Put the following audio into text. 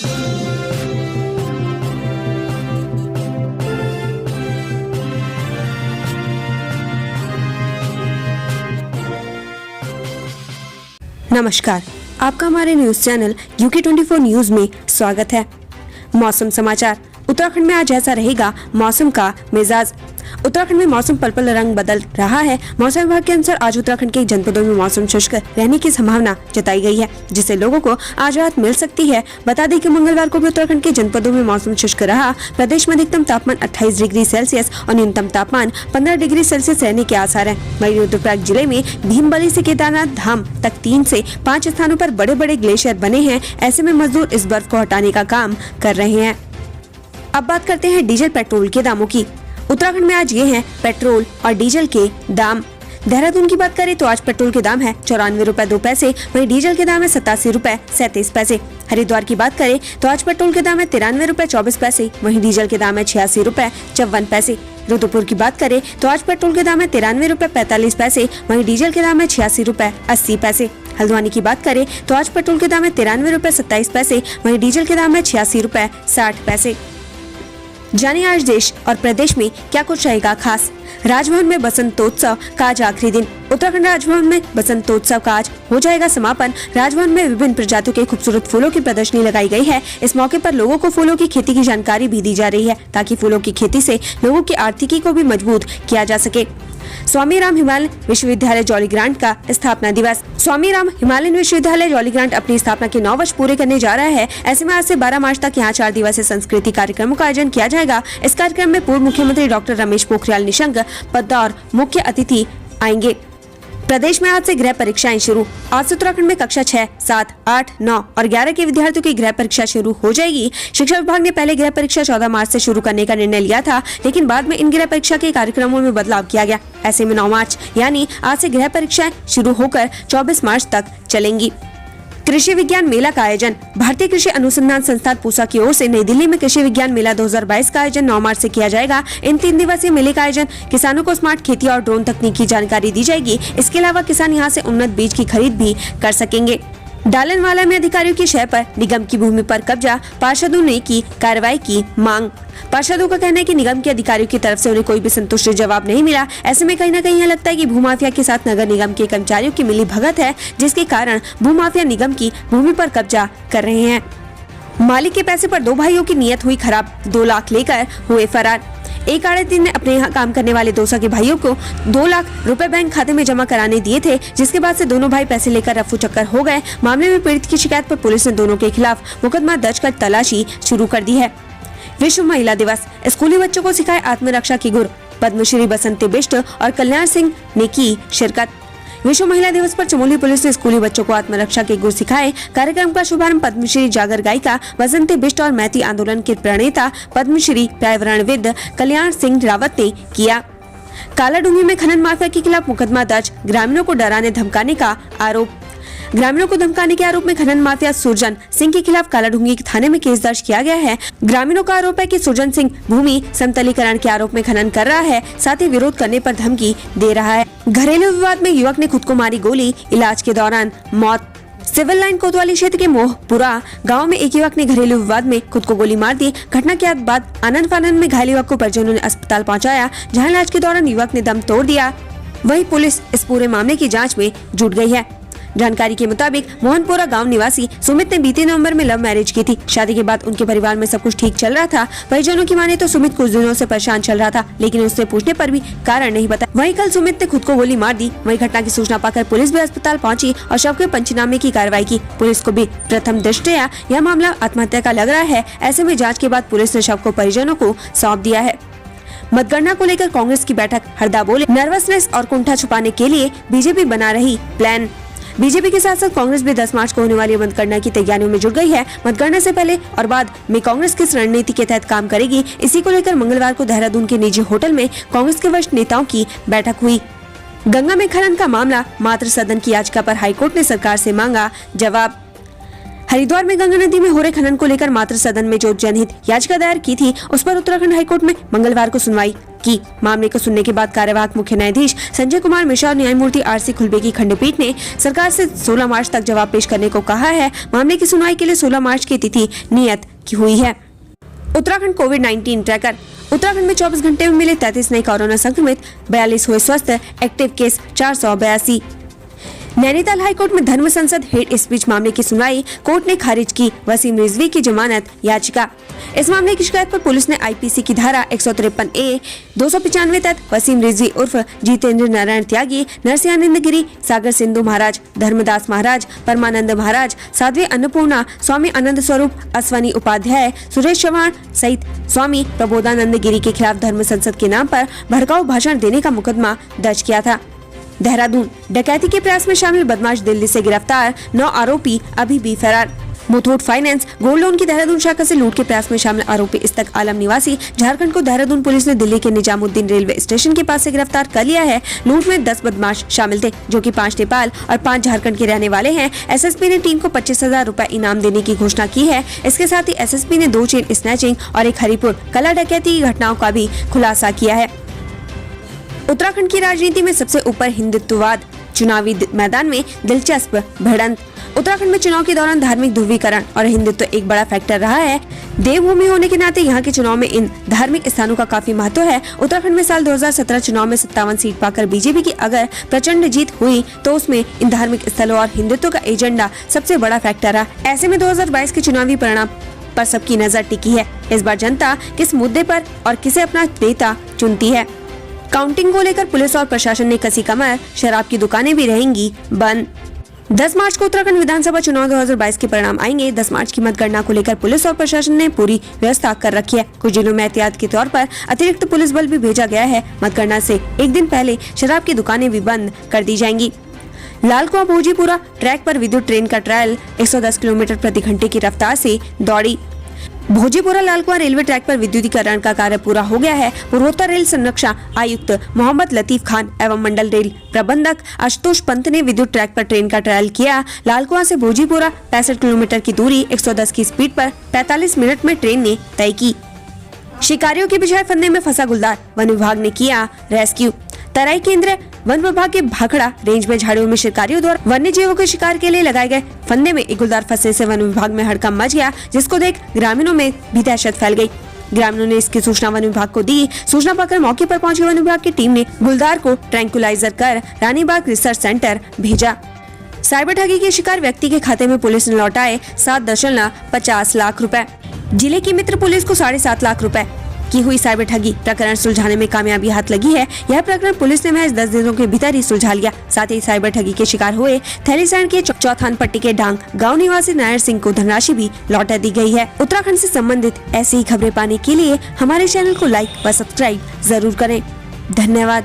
नमस्कार, आपका हमारे न्यूज चैनल UK24 न्यूज में स्वागत है। मौसम समाचार। उत्तराखंड में आज ऐसा रहेगा मौसम का मिजाज। उत्तराखंड में मौसम पल पल रंग बदल रहा है। मौसम विभाग के अनुसार आज उत्तराखंड के जनपदों में मौसम शुष्क रहने की संभावना जताई गई है, जिससे लोगों को आज राहत मिल सकती है। बता दें कि मंगलवार को भी उत्तराखंड के जनपदों में मौसम शुष्क रहा। प्रदेश में अधिकतम तापमान 28 डिग्री सेल्सियस और न्यूनतम तापमान 15 डिग्री सेल्सियस रहने के आसार है। वहीं रुद्रप्रयाग जिले में भीमबली से केदारनाथ धाम तक 3 से 5 स्थानों पर बड़े बड़े ग्लेशियर बने हैं। ऐसे में मजदूर इस बर्फ को हटाने का काम कर रहे हैं। अब बात करते हैं डीजल पेट्रोल के दामों की। उत्तराखंड में आज ये हैं पेट्रोल और डीजल के दाम। देहरादून की बात करें तो आज पेट्रोल के दाम है 94 रुपए 2 पैसे, वहीं डीजल के दाम है 87 रुपए 37 पैसे। हरिद्वार की बात करें तो आज पेट्रोल के दाम है 93 रुपए 24 पैसे, वहीं डीजल के दाम है 86 रुपए 54 पैसे। रुद्रपुर की बात करें तो आज पेट्रोल के दाम है 93 रुपए 45 पैसे, वहीं डीजल के दाम है 86 रुपए 80 पैसे। हल्द्वानी की बात करें तो आज पेट्रोल के दाम है 93 रुपए 27 पैसे, वहीं डीजल के दाम है 86 रुपए 60 पैसे। जानिए आज देश और प्रदेश में क्या कुछ रहेगा खास। राजभवन में बसंतोत्सव का आज आखिरी दिन। उत्तराखंड राजभवन में बसंतोत्सव का आज हो जाएगा समापन। राजभवन में विभिन्न प्रजातियों के खूबसूरत फूलों की प्रदर्शनी लगाई गई है। इस मौके पर लोगों को फूलों की खेती की जानकारी भी दी जा रही है, ताकि फूलों की खेती से लोगों की आर्थिकी को भी मजबूत किया जा सके। स्वामी राम हिमालयन विश्वविद्यालय जौलीग्रांट का स्थापना दिवस। स्वामी राम हिमालयन विश्वविद्यालय जौलीग्रांट अपनी स्थापना के 9 वर्ष पूरे करने जा रहा है। ऐसे में आज से 12 मार्च तक यहाँ 4 दिवसीय संस्कृति कार्यक्रमों का आयोजन किया जाएगा। इस कार्यक्रम में पूर्व मुख्यमंत्री डॉक्टर रमेश पोखरियाल निशंक बतौर मुख्य अतिथि आएंगे। प्रदेश में आज से गृह परीक्षाएं शुरू। आज से उत्तराखंड में कक्षा 6, 7, 8, 9 और 11 के विद्यार्थियों की गृह परीक्षा शुरू हो जाएगी। शिक्षा विभाग ने पहले गृह परीक्षा 14 मार्च से शुरू करने का निर्णय लिया था, लेकिन बाद में इन गृह परीक्षा के कार्यक्रमों में बदलाव किया गया। ऐसे में 9 मार्च यानी आज से गृह परीक्षाएं शुरू होकर 24 मार्च तक चलेंगी। कृषि विज्ञान मेला का आयोजन। भारतीय कृषि अनुसंधान संस्थान पूसा की ओर से नई दिल्ली में कृषि विज्ञान मेला 2022 का आयोजन 9 मार्च से किया जाएगा। इन 3 दिवसीय मेले का आयोजन किसानों को स्मार्ट खेती और ड्रोन तकनीक की जानकारी दी जाएगी। इसके अलावा किसान यहां से उन्नत बीज की खरीद भी कर सकेंगे। डालनवाला में अधिकारियों की शय पर निगम की भूमि पर कब्जा, पार्षदों ने की कार्रवाई की मांग। पार्षदों का कहना है कि निगम के अधिकारियों की तरफ से उन्हें कोई भी संतुष्ट जवाब नहीं मिला। ऐसे में कहीं न कहीं यह लगता है कि भूमाफिया के साथ नगर निगम के कर्मचारियों की मिली भगत है, जिसके कारण भूमाफिया निगम की भूमि पर कब्जा कर रहे हैं। मालिक के पैसे पर 2 भाइयों की नीयत हुई खराब, 2 लाख लेकर हुए फरार। एक आड़े दिन ने अपने यहाँ काम करने वाले 2 सगे भाइयों को 2 लाख रुपए बैंक खाते में जमा कराने दिए थे, जिसके बाद से दोनों भाई पैसे लेकर रफू चक्कर हो गए। मामले में पीड़ित की शिकायत पर पुलिस ने दोनों के खिलाफ मुकदमा दर्ज कर तलाशी शुरू कर दी है। विश्व महिला दिवस। स्कूली बच्चों को सिखाए आत्मरक्षा की गुर। पद्मश्री बसंती बिष्ट और कल्याण सिंह ने की शिरकत। विश्व महिला दिवस पर चमोली पुलिस ने स्कूली बच्चों को आत्मरक्षा के गुर सिखाए। कार्यक्रम का शुभारंभ पद्मश्री जागर गायिका बसंती बिष्ट और मैती आंदोलन के प्रणेता पद्मश्री पर्यावरणविद कल्याण सिंह रावत ने किया। कालाडूंगी में खनन माफिया के खिलाफ मुकदमा दर्ज। ग्रामीणों को डराने धमकाने का आरोप। ग्रामीणों को धमकाने के आरोप में खनन माफिया सुरजन सिंह के खिलाफ कालाडूंगी थाने में केस दर्ज किया गया है। ग्रामीणों का आरोप है कि सुरजन सिंह भूमि समतलीकरण के आरोप में खनन कर रहा है, साथ ही विरोध करने पर धमकी दे रहा है। घरेलू विवाद में युवक ने खुद को मारी गोली, इलाज के दौरान मौत। सिविल लाइन कोतवाली क्षेत्र के मोहपुरा गांव में एक युवक ने घरेलू विवाद में खुद को गोली मार दी। घटना के बाद आनंद फानंद में घायल युवक को परिजनों ने अस्पताल पहुंचाया, जहां इलाज के दौरान युवक ने दम तोड़ दिया। वहीं पुलिस इस पूरे मामले की जांच में जुट गई है। जानकारी के मुताबिक मोहनपुरा गांव निवासी सुमित ने बीते नवंबर में लव मैरिज की थी। शादी के बाद उनके परिवार में सब कुछ ठीक चल रहा था। परिजनों की माने तो सुमित कुछ दिनों से परेशान चल रहा था, लेकिन उससे पूछने पर भी कारण नहीं बताया। वहीं कल सुमित ने खुद को गोली मार दी। वहीं घटना की सूचना पाकर पुलिस भी अस्पताल पहुंची और शव के पंचनामे की कार्रवाई की। पुलिस को भी प्रथम दृष्टया यह मामला आत्महत्या का लग रहा है। ऐसे में जाँच के बाद पुलिस ने शव को परिजनों को सौंप दिया है। मतगणना को लेकर कांग्रेस की बैठक। हरदा बोले, नर्वसनेस और कुंठा छुपाने के लिए बीजेपी बना रही प्लान। बीजेपी के साथ साथ कांग्रेस भी 10 मार्च को होने वाली मतगणना की तैयारियों में जुट गई है। मतगणना से पहले और बाद में कांग्रेस किस रणनीति के तहत काम करेगी, इसी को लेकर मंगलवार को देहरादून के निजी होटल में कांग्रेस के वरिष्ठ नेताओं की बैठक हुई। गंगा में खनन का मामला। मातृ सदन की याचिका पर हाईकोर्ट ने सरकार से मांगा जवाब। हरिद्वार में गंगा नदी में हो रहे खनन को लेकर मातृ सदन में जो जनहित याचिका दायर की थी, उस पर उत्तराखंड हाईकोर्ट में मंगलवार को सुनवाई। की। मामले को सुनने के बाद कार्यवाहक मुख्य न्यायाधीश संजय कुमार मिश्रा और न्यायमूर्ति आर.सी. खुलबे की खंडपीठ ने सरकार से 16 मार्च तक जवाब पेश करने को कहा है। मामले की सुनवाई के लिए 16 मार्च की तिथि नियत की हुई है। उत्तराखंड कोविड-19 ट्रैकर। उत्तराखंड में 24 घंटे में मिले 33 नए कोरोना संक्रमित, 42 हुए स्वस्थ, एक्टिव केस 482। नैनीताल हाईकोर्ट में धर्म संसद हेट स्पीच मामले की सुनवाई, कोर्ट ने खारिज की वसीम रिजवी की जमानत याचिका। इस मामले की शिकायत पर पुलिस ने आईपीसी की धारा 153A 295 तहत वसीम रिजवी उर्फ जितेंद्र नारायण त्यागी, नरसिंहानंद गिरी, सागर सिंधु महाराज, धर्मदास महाराज, परमानंद महाराज, साध्वी अन्नपूर्णा, स्वामी आनंद स्वरूप, अश्वनी उपाध्याय, सुरेश चौहान सहित स्वामी प्रबोधानंद गिरी के खिलाफ धर्म संसद के नाम पर भड़काऊ भाषण देने का मुकदमा दर्ज किया था। देहरादून। डकैती के प्रयास में शामिल बदमाश दिल्ली से गिरफ्तार, 9 आरोपी अभी भी फरार। मुथूट फाइनेंस गोल्ड लोन की देहरादून शाखा से लूट के प्रयास में शामिल आरोपी इस्तक आलम निवासी झारखंड को देहरादून पुलिस ने दिल्ली के निजामुद्दीन रेलवे स्टेशन के पास से गिरफ्तार कर लिया है। लूट में 10 बदमाश शामिल थे, जो कि 5 नेपाल और 5 झारखंड के रहने वाले हैं। एसएसपी ने टीम को 25,000 रुपए इनाम देने की घोषणा की है। इसके साथ ही एसएसपी ने 2 चेन स्नैचिंग और एक हरिपुर कला डकैती की घटनाओं का भी खुलासा किया है। उत्तराखंड की राजनीति में सबसे ऊपर हिंदुत्ववाद, चुनावी मैदान में दिलचस्प भिड़ंत। उत्तराखंड में चुनाव के दौरान धार्मिक ध्रुवीकरण और हिंदुत्व एक बड़ा फैक्टर रहा है। देवभूमि होने के नाते यहाँ के चुनाव में इन धार्मिक स्थानों का काफी महत्व है। उत्तराखंड में साल 2017 चुनाव में 57 सीट पाकर बीजेपी की अगर प्रचंड जीत हुई तो उसमें इन धार्मिक स्थलों और हिंदुत्व का एजेंडा सबसे बड़ा फैक्टर रहा। ऐसे में 2022 के चुनावी परिणाम पर सबकी नजर टिकी है। इस बार जनता किस मुद्दे पर और किसे अपना नेता चुनती है। काउंटिंग को लेकर पुलिस और प्रशासन ने कसी कमर, शराब की दुकानें भी रहेंगी बंद। 10 मार्च को उत्तराखंड विधानसभा चुनाव 2022 के परिणाम आएंगे। 10 मार्च की मतगणना को लेकर पुलिस और प्रशासन ने पूरी व्यवस्था कर रखी है। कुछ जिलों में एहतियात के तौर पर अतिरिक्त पुलिस बल भी भेजा गया है। मतगणना से एक दिन पहले शराब की दुकानें भी बंद कर दी जाएंगी। लालकुआं भोजीपुरा ट्रैक पर विद्युत ट्रेन का ट्रायल 110 किलोमीटर प्रति घंटे की रफ्तार से दौड़ी। भोजीपुरा लालकुआं रेलवे ट्रैक पर विद्युतीकरण का कार्य पूरा हो गया है। पूर्वोत्तर रेल संरक्षण आयुक्त मोहम्मद लतीफ खान एवं मंडल रेल प्रबंधक आशुतोष पंत ने विद्युत ट्रैक पर ट्रेन का ट्रायल किया। लालकुआं से भोजीपुरा 65 किलोमीटर की दूरी 110 की स्पीड पर 45 मिनट में ट्रेन ने तय की। शिकारियों के बिछाए फंदे में फंसा गुलदार, वन विभाग ने किया रेस्क्यू। तराई केंद्र वन विभाग के भाखड़ा रेंज में झाड़ियों में शिकारियों द्वारा वन्य जीवों के शिकार के लिए लगाए गए फंदे में एक गुलदार फंसने से वन विभाग में हड़कंप मच गया, जिसको देख ग्रामीणों में भी दहशत फैल गई। ग्रामीणों ने इसकी सूचना वन विभाग को दी। सूचना पाकर मौके पर पहुंची वन विभाग की टीम ने गुलदार को ट्रैंकुलाइजर कर रानीबाग रिसर्च सेंटर भेजा। साइबर ठगी के शिकार व्यक्ति के खाते में पुलिस ने लौटाए 7.50 लाख रुपए। जिले की मित्र पुलिस को 7.5 लाख रुपए की हुई साइबर ठगी प्रकरण सुलझाने में कामयाबी हाथ लगी है। यह प्रकरण पुलिस ने महज 10 दिनों के भीतर ही सुलझा लिया। साथ ही साइबर ठगी के शिकार हुए थैलीसैंड के चौथान पट्टी के डांग गांव निवासी नायर सिंह को धनराशि भी लौटा दी गई है। उत्तराखंड से संबंधित ऐसी ही खबरें पाने के लिए हमारे चैनल को लाइक व सब्सक्राइब जरूर करें। धन्यवाद।